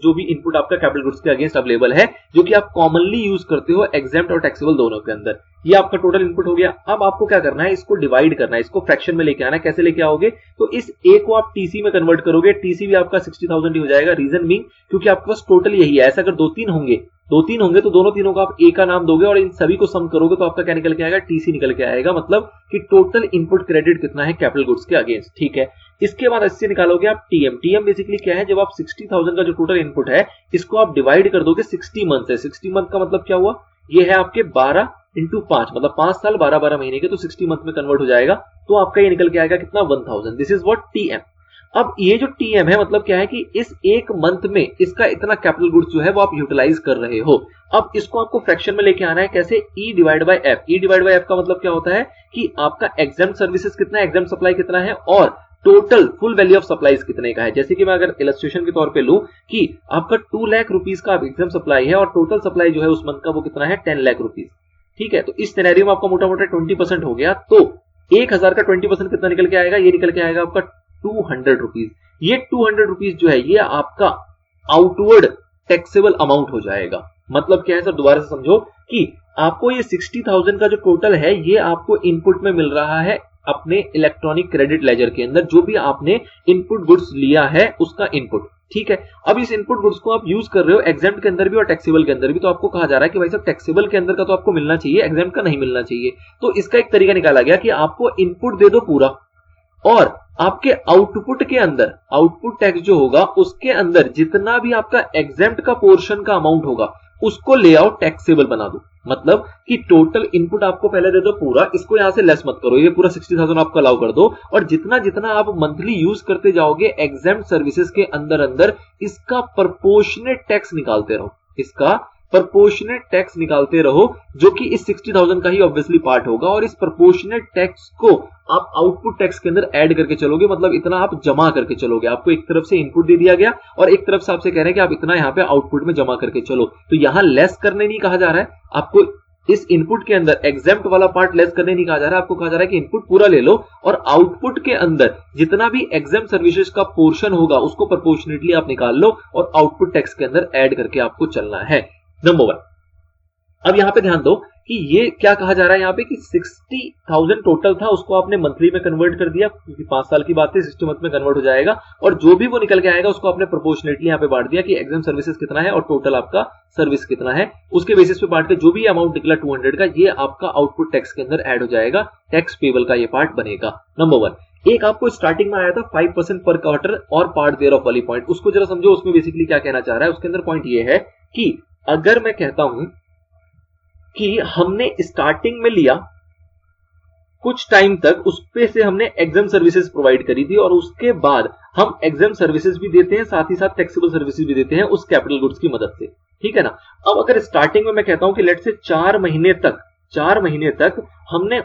जो भी इनपुट आपका कैपिटल गुड्स के अगेंस्ट अवेलेबल है, जो कि आप कॉमनली यूज करते हो एग्जेम्प्ट और टैक्सेबल दोनों के अंदर, ये आपका टोटल इनपुट हो गया। अब आपको क्या करना है, इसको डिवाइड करना है, इसको फ्रैक्शन में लेके आना है। कैसे लेके आओगे, तो इस ए को आप टीसी में कन्वर्ट करोगे, टीसी भी आपका 60,000 ही हो जाएगा। रीजन बीइंग क्योंकि आपके पास टोटल यही है। ऐसा अगर दो तीन होंगे तो दोनों तीनों को आप ए का नाम दोगे और इन सभी को सम करोगे तो आपका क्या निकल के आएगा, टीसी निकल के आएगा। मतलब कि टोटल इनपुट क्रेडिट कितना है कैपिटल गुड्स के अगेंस्ट, ठीक है। इसके बाद इससे निकालोगे आप टीएम। टीएम बेसिकली क्या है, जब आप 60,000 का जो टोटल इनपुट है इसको आप डिवाइड कर दोगे 60 मंथ से। 60 मंथ का मतलब क्या हुआ, ये है आपके 12 इंटू 5, मतलब 5 साल 12 महीने के, तो 60 मंथ में कन्वर्ट हो जाएगा, तो आपका ये निकल के आएगा कितना, 1000। This is what TM. अब ये जो टीएम है मतलब क्या है कि इस एक मंथ में इसका इतना कैपिटल गुड्स जो है वो आप यूटिलाइज कर रहे हो। अब इसको आपको फ्रैक्शन में लेके आना है, कैसे, ई divide by F. E divide by F का मतलब क्या होता है कि आपका एग्जाम सर्विसेज कितना है, एग्जाम सप्लाई कितना है और total full value of supplies कितने का है। जैसे कि मैं अगर इलस्ट्रेशन के तौर पे लूं कि आपका 2 लाख रुपीज का एग्जाम सप्लाई है और टोटल सप्लाई जो है उस मंथ का वो कितना है, 10 लाख रुपीज, ठीक है। तो इस सिनेरियो में आपका मोटा मोटा 20% हो गया, तो 1000 का 20% कितना निकल के आएगा, ये निकल के आएगा आपका 200 रुपीज। ये 200 रुपीज जो है ये आपका आउटवर्ड टैक्सेबल अमाउंट हो जाएगा। मतलब क्या है सर, दोबारा से समझो कि आपको ये 60,000 का जो टोटल है ये आपको इनपुट में मिल रहा है अपने इलेक्ट्रॉनिक क्रेडिट लेजर के अंदर, जो भी आपने इनपुट गुड्स लिया है उसका इनपुट, ठीक है। अब इस इनपुट गुड्स को आप यूज कर रहे हो एग्जाम्प्ट के अंदर भी और टैक्सेबल के अंदर भी, तो आपको कहा जा रहा है कि भाई साहब टैक्सेबल के अंदर का तो आपको मिलना चाहिए, एग्जाम्प्ट का नहीं मिलना चाहिए। तो इसका एक तरीका निकाला गया कि आपको इनपुट दे दो पूरा और आपके आउटपुट के अंदर, आउटपुट टैक्स जो होगा उसके अंदर जितना भी आपका एग्जेम्प्ट का पोर्शन का अमाउंट होगा उसको ले आओ टैक्सेबल बना दो। मतलब कि टोटल इनपुट आपको पहले दे दो पूरा, इसको यहां से लेस मत करो, ये पूरा 60,000 आपको अलाउ कर दो और जितना जितना आप मंथली यूज करते जाओगे एग्जेम्प्ट सर्विसेज के अंदर अंदर इसका प्रोपोर्शनेट टैक्स निकालते रहो, इसका प्रोपोर्शनेट टैक्स निकालते रहो, जो कि इस 60,000 का ही ऑब्वियसली पार्ट होगा। और इस प्रोपोर्शनेट टैक्स को आप आउटपुट टैक्स के अंदर ऐड करके चलोगे, मतलब इतना आप जमा करके चलोगे। आपको एक तरफ से इनपुट दे दिया गया और एक तरफ से आपसे कह रहे हैं कि आप इतना यहाँ पे आउटपुट में जमा करके चलो। तो यहां लेस करने नहीं कहा जा रहा है आपको, इस इनपुट के अंदर एग्जेम्प्ट वाला पार्ट लेस करने नहीं कहा जा रहा है, आपको कहा जा रहा है कि इनपुट पूरा ले लो और आउटपुट के अंदर जितना भी एग्जेम्प्ट सर्विसेज का पोर्शन होगा उसको प्रोपोर्शनेटली आप निकाल लो और आउटपुट टैक्स के अंदर ऐड करके आपको चलना है। नंबर 1। अब यहां पे ध्यान दो कि ये क्या कहा जा रहा है यहाँ पे कि 60,000 टोटल था, उसको आपने मंथली में कन्वर्ट कर दिया क्योंकि 5 साल की बात है, 60 मंथ में कन्वर्ट हो जाएगा और जो भी वो निकल के आएगा उसको आपने प्रोपोर्शनेटली यहाँ पे बांट दिया कि एग्जाम सर्विसेज कितना है और टोटल आपका सर्विस कितना है, उसके बेसिस पे बांट के जो भी अमाउंट निकला 200 का, ये आपका आउटपुट टैक्स के अंदर ऐड हो जाएगा, टैक्स पेबल का ये पार्ट बनेगा। नंबर 1। एक आपको स्टार्टिंग में आया था 5% पर क्वार्टर और पार्ट देयर ऑफ वाली पॉइंट, उसको जरा समझो, उसमें बेसिकली क्या कहना चाह रहा है। उसके अंदर पॉइंट ये है कि अगर मैं कहता हूं कि हमने स्टार्टिंग में लिया कुछ टाइम तक उस पे से हमने एग्जाम सर्विसेज प्रोवाइड करी थी और उसके बाद हम एग्जाम सर्विसेज भी देते हैं, साथ ही साथ टैक्सेबल सर्विसेज भी देते हैं उस कैपिटल गुड्स की मदद से, ठीक है ना। अब अगर स्टार्टिंग में मैं कहता हूं कि लेट से 4 महीने तक हमने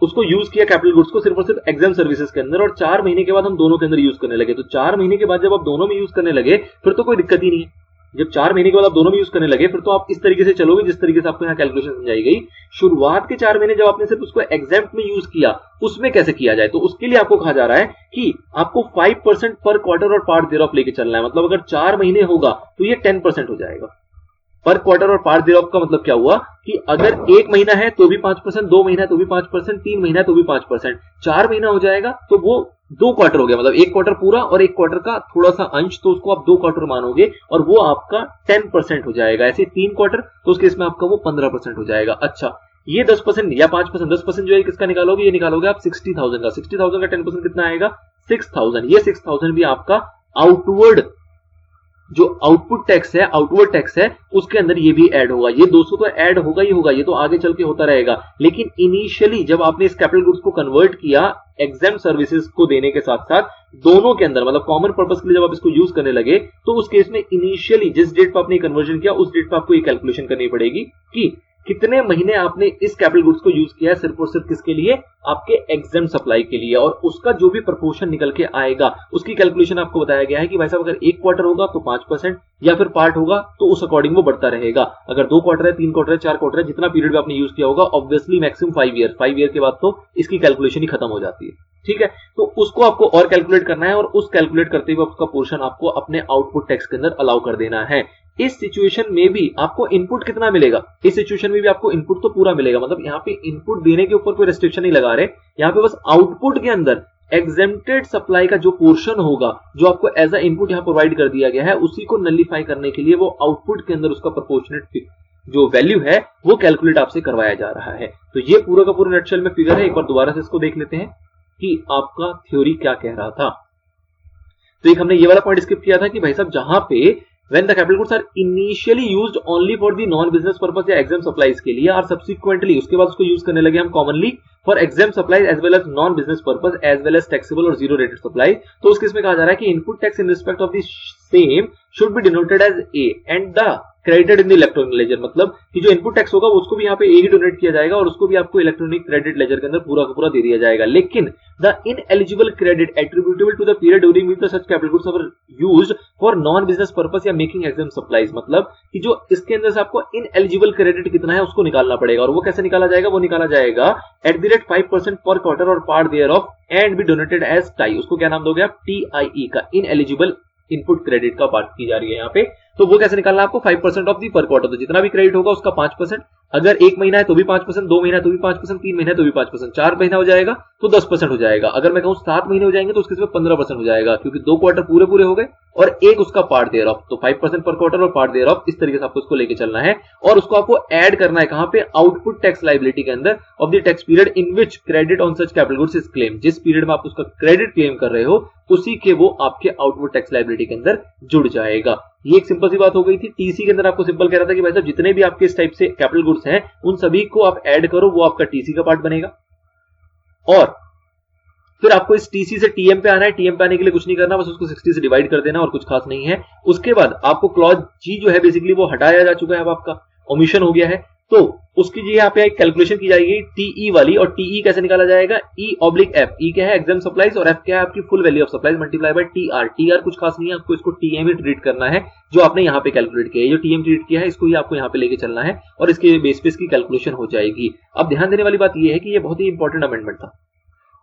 उसको यूज किया कैपिटल गुड्स को सिर्फ और सिर्फ एग्जाम सर्विसेज के अंदर, और 4 महीने के बाद हम दोनों के अंदर यूज करने लगे, तो 4 महीने के बाद जब आप दोनों में यूज करने लगे फिर तो कोई दिक्कत ही नहीं है। जब 4 महीने के बाद आप दोनों में यूज करने लगे फिर तो आप इस तरीके से चलोगे जिस तरीके से आपको यहाँ कैलकुलेशन समझाई गई। शुरुआत के 4 महीने जब आपने सिर्फ उसको एग्जाम्प्ट में यूज किया, उसमें कैसे किया जाए, तो उसके लिए आपको कहा जा रहा है कि आपको 5% पर क्वार्टर और पार्ट देयर ऑफ लेके चलना है। मतलब अगर 4 महीने होगा तो ये 10% हो जाएगा। पर क्वार्टर और पार्ट देयर ऑफ का मतलब क्या हुआ कि अगर 1 महीना है तो भी 5%, 2 महीना है तो भी 5%, 3 महीना है तो भी 5%, 4 महीना हो जाएगा तो वो 2 क्वार्टर हो गया। मतलब 1 क्वार्टर पूरा और 1 क्वार्टर का थोड़ा सा अंश, तो उसको आप 2 क्वार्टर मानोगे और वो आपका 10% हो जाएगा। ऐसे 3 क्वार्टर तो उस केस में आपका वो 15% हो जाएगा। अच्छा, ये 10% या 5%, 10% जो है किसका निकालोगे, ये निकालोगे आप 60,000 का। 60,000 का 10% कितना आएगा, 6,000। ये 6,000 भी आपका आउटवर्ड जो आउटपुट टैक्स है, आउटवर्ड टैक्स है, उसके अंदर ये भी ऐड होगा। ये 200 तो ऐड होगा ही होगा, ये तो आगे चल के होता रहेगा। लेकिन इनिशियली जब आपने इस कैपिटल गुड्स को कन्वर्ट किया एग्जाम सर्विसेज को देने के साथ साथ दोनों के अंदर, मतलब कॉमन पर्पस के लिए जब आप इसको यूज करने लगे, तो उस केस में इनिशियली जिस डेट पर आपने कन्वर्जन किया उस डेट पर आपको ये कैलकुलेशन करनी पड़ेगी कि कितने महीने आपने इस कैपिटल गुड्स को यूज किया है सिर्फ और सिर्फ किसके लिए, आपके एग्जाम सप्लाई के लिए। और उसका जो भी प्रपोर्शन निकल के आएगा उसकी कैलकुलेशन आपको बताया गया है कि भाई साहब अगर 1 क्वार्टर होगा तो 5% या फिर पार्ट होगा तो उस अकॉर्डिंग वो बढ़ता रहेगा। अगर 2 क्वार्टर है, 3 क्वार्टर है, 4 क्वार्टर है, जितना पीरियड आपने यूज किया होगा, ऑब्वियसली मैक्सिमम 5 ईयर के बाद तो इसकी कैलकुलेशन ही खत्म हो जाती है, ठीक है। तो उसको आपको और कैलकुलेट करना है और उस कैलकुलेट करते हुए उसका पोर्शन आपको अपने आउटपुट टैक्स के अंदर अलाउ कर देना है। इस सिचुएशन में भी आपको इनपुट कितना मिलेगा, इस सिचुएशन में भी आपको इनपुट तो पूरा मिलेगा। मतलब यहाँ पे इनपुट देने के ऊपर कोई रेस्ट्रिक्शन नहीं लगा रहे, यहाँ पे बस आउटपुट के अंदर एग्जेम्प्टेड सप्लाई का जो पोर्शन होगा, जो आपको एज अ इनपुट यहाँ प्रोवाइड कर दिया गया है, उसी को नलिफाई करने के लिए वो आउटपुट के अंदर उसका प्रोपोर्शनेट जो वैल्यू है वो कैलकुलेट आपसे करवाया जा रहा है। तो ये पूरा का पूरा नटशेल में फिगर है। एक बार दोबारा से इसको देख लेते हैं कि आपका थ्योरी क्या कह रहा था। तो एक हमने ये वाला पॉइंट स्किप किया था कि भाई साहब जहां पे when the capital goods are initially used only for the non business purpose या exam supplies के लिए, और subsequently उसके बाद उसको यूज करने लगे हम commonly for exam supplies as well as non business purpose as well as taxable और zero rated supplies, तो उस केस में कहा जा रहा है कि input tax in respect of the same should be denoted as A and the credited in the electronic ledger। मतलब कि जो इनपुट टैक्स होगा उसको भी यहाँ पे A ही डोनेट किया जाएगा और उसको भी आपको इलेक्ट्रॉनिक क्रेडिट लेजर के अंदर पूरा का पूरा दे दिया जाएगा। लेकिन the ineligible credit attributable to the period during which the such capital goods are used for non business purpose या making exam supplies, मतलब कि जो इसके अंदर से आपको ineligible credit कितना है उसको निकालना पड़ेगा। और वो कैसे निकाला जाएगा, वो निकाला जाएगा at the rate 5% per quarter और part thereof and be donated as TIE। उसको क्या नाम दोगे आप, TIE का, ineligible इनपुट क्रेडिट का बात की जा रही है यहाँ पे। तो वो कैसे निकालना है आपको, 5% ऑफ दी पर क्वार्टर, तो जितना भी क्रेडिट होगा उसका 5%। अगर 1 महीना है तो भी 5%, 2 महीना है तो भी 5%, 3 महीना है तो भी 5%, 4 महीना हो जाएगा तो 10% हो जाएगा। अगर मैं कहूं 7 महीने हो जाएंगे तो उसके इसमें 15% हो जाएगा, क्योंकि 2 क्वार्टर पूरे हो गए और एक उसका पार्ट देयर ऑफ। तो 5% पर क्वार्टर और पार्ट देयर ऑफ, इस तरीके से आपको उसको लेके चलना है और उसको आपको ऐड करना है कहां पे, आउटपुट टैक्स लायबिलिटी के अंदर of the tax period in which credit on such capital goods is claim. जिस पीरियड में आप उसका क्रेडिट क्लेम कर रहे हो उसी के वो आपके आउटपुट टैक्स लायबिलिटी के अंदर जुड़ जाएगा। ये एक सिंपल सी बात हो गई थी। टीसी के अंदर आपको सिंपल कह रहा था कि भाई साहब जितने भी आपके इस टाइप से कैपिटल गुड्स हैं उन सभी को आप ऐड करो, वो आपका टीसी का पार्ट बनेगा। और फिर आपको इस टीसी से टीएम पे आना है। टीएम पे आने के लिए कुछ नहीं करना, बस उसको 60 से डिवाइड कर देना और कुछ खास नहीं है। उसके बाद आपको क्लॉज जी जो है बेसिकली वो हटाया जा चुका है, अब आपका ओमिशन हो गया है, तो उसकी जी यहाँ पे एक कैलकुलेशन की जाएगी टीई वाली। और टीई कैसे निकाला जाएगा, E/F। ई क्या है, एग्जाम सप्लाईज, और एफ क्या है आपकी full value of supplies multiply by TR. TR कुछ खास नहीं है, आपको इसको टीएम ही ट्रीट करना है जो आपने यहाँ पे कैलकुलेट किया है। जो टीएम ट्रीट किया है इसको ही आपको यहाँ पे लेके चलना है और इसके बेस पे इसकी कैलकुलेशन हो जाएगी। अब ध्यान देने वाली बात यह है कि ये बहुत ही इंपॉर्टेंट अमेंडमेंट था,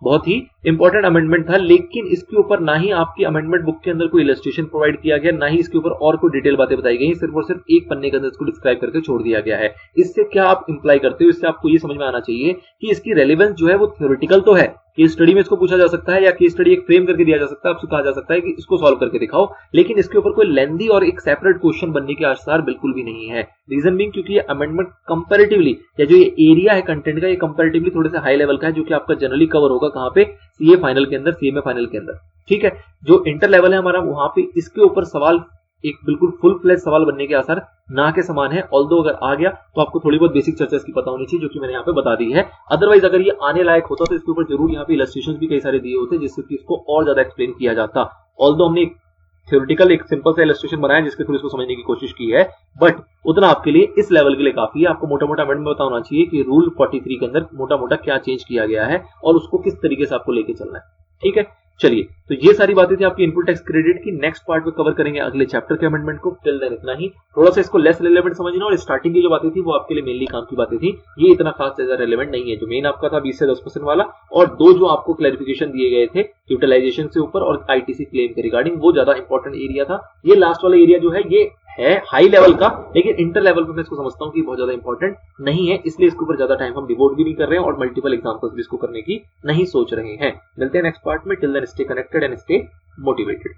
बहुत ही इंपॉर्टेंट अमेंडमेंट था, लेकिन इसके ऊपर ना ही आपकी अमेंडमेंट बुक के अंदर कोई इलस्ट्रेशन प्रोवाइड किया गया, ना ही इसके ऊपर और कोई डिटेल बातें बताई गई, सिर्फ और सिर्फ एक पन्ने के अंदर इसको डिस्क्राइब करके छोड़ दिया गया है। इससे क्या आप इंप्लाई करते हो, इससे आपको ये समझ में आना चाहिए कि इसकी रेलेवेंस जो है वो थ्योरेटिकल तो है, केस स्टडी में इसको पूछा जा सकता है या केस स्टडी एक फ्रेम करके दिया जा सकता है, आपसे कहा जा सकता है कि इसको सॉल्व करके दिखाओ, लेकिन इसके ऊपर कोई लेंथी और एक सेपरेट क्वेश्चन बनने के आसार बिल्कुल भी नहीं है। रीजन बीइंग क्योंकि ये अमेंडमेंट कंपैरेटिवली या जो ये एरिया है कंटेंट का, ये कंपैरेटिवली थोड़े से हाई लेवल का है, जो कि आपका जनरली कवर होगा कहां पे, सीए फाइनल के अंदर, सीएमए फाइनल के अंदर, ठीक है। जो इंटर लेवल है हमारा, वहां पे इसके ऊपर सवाल एक बिल्कुल फुल फ्लेज सवाल बनने के आसार ना के समान है। ऑल्दो अगर आ गया तो आपको थोड़ी बहुत बेसिक चर्चा इसकी पता होनी चाहिए, जो कि मैंने यहाँ पे बता दी है। अदरवाइज अगर ये आने लायक होता तो इसके ऊपर जरूर यहाँ पे इलस्ट्रेशन भी कई सारे दिए होते जिससे कि इसको और ज्यादा एक्सप्लेन किया जाता। ऑल्दो हमने थ्योरेटिकल एक सिंपल सा इलस्ट्रेशन बनाया जिसके थ्रू इसको समझने की कोशिश की है, बट उतना आपके लिए इस लेवल के लिए काफी है। आपको मोटा मोटा में पता होना चाहिए कि रूल 43 के अंदर मोटा मोटा क्या चेंज किया गया है और उसको किस तरीके से आपको लेके चलना है। ठीक है, चलिए, तो ये सारी बातें थी आपकी इनपुट टैक्स क्रेडिट की। नेक्स्ट पार्ट में कवर करेंगे अगले चैप्टर के अमेंडमेंट को। टिल देन इतना ही, थोड़ा सा इसको लेस रिलेवेंट समझना, और स्टार्टिंग की जो बातें थी वो आपके लिए मेनली काम की बातें थी, ये इतना खास ज्यादा रेलेवेंट नहीं है। जो मेन आपका था 20 से 10% वाला, और दो जो आपको क्लैरिफिकेशन दिए गए थे यूटिलाइजेशन से ऊपर और आईटीसी क्लेम के रिगार्डिंग, वो ज्यादा इंपॉर्टेंट एरिया था। ये लास्ट वाला एरिया जो है ये है हाई लेवल का, लेकिन इंटर लेवल पे मैं इसको समझता हूँ कि बहुत ज्यादा इंपॉर्टेंट नहीं है, इसलिए इसके ऊपर ज्यादा टाइम हम डिवोट भी नहीं कर रहे हैं और मल्टीपल एग्जांपल्स भी इसको करने की नहीं सोच रहे हैं। मिलते हैं नेक्स्ट पार्ट में। Till then stay connected and stay motivated.